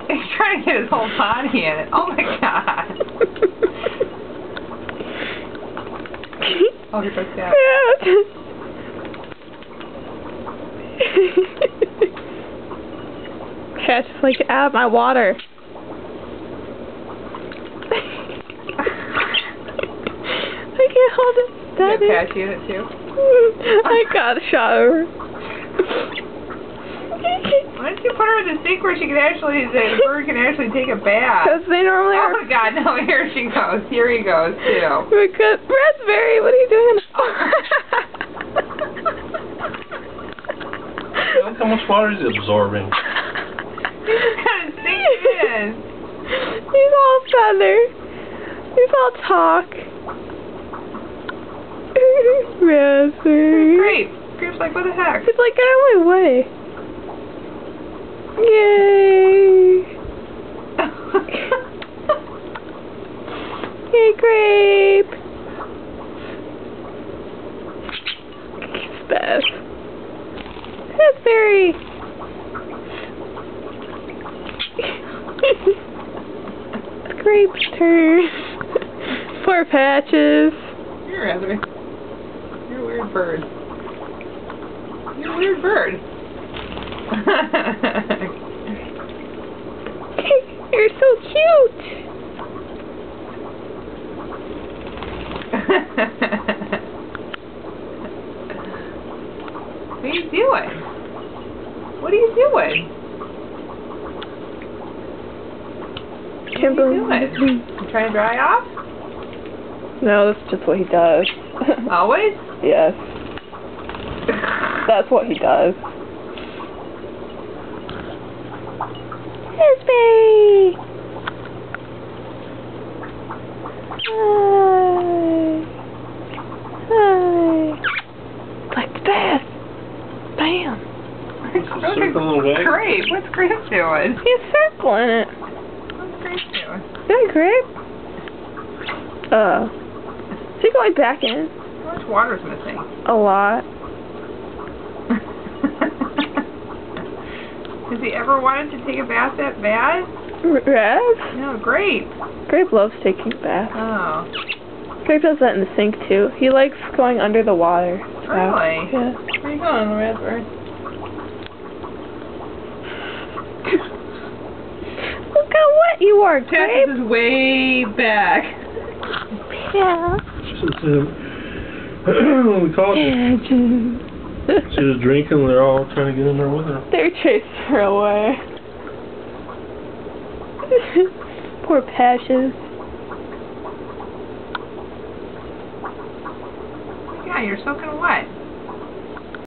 He's trying to get his whole body in it. Oh my god. Oh, here goes that. Cat's like, out of my water. I can't hold it. You got Patchy in it too? I got a shot over. Why don't you put her in the sink where she can actually, the bird can actually take a bath? Because they normally are. Oh my god, no, here she goes. Here he goes, too. Because, Raspberry, what are you doing? Look how much water is it absorbing? He's just kind of sinking in. He's all feather. He's all talk. Raspberry. Grape. Grape's like, what the heck? He's like, get out of my way. Yay! Hey, Grape! It's Beth. Raspberry! It's Grape's turn. Poor Patches. You're Raspberry. You're a weird bird. You're a weird bird. You're so cute. What are you doing? What are you doing? Can't believe What are you doing? You trying to dry off? No, that's just what he does. Always? Yes. That's what he does. Raspberry! Hi! Hi! Like Beth! Bam! Grape. What's Grape doing? He's circling it. What's Grape doing? Is that Grape? Is he going back in? How much water's missing? A lot. Has he ever wanted to take a bath that bad? Raz? No, Grape. Grape loves taking baths. Oh. Grape does that in the sink too. He likes going under the water. So, Really? yeah. Where are you going, Raspberry? Look how wet you are, Grape. Patches is way back. Yeah. When we called her, she was drinking. They're all trying to get in there with her. They're chasing her away. Poor Patches. Yeah, you're soaking wet.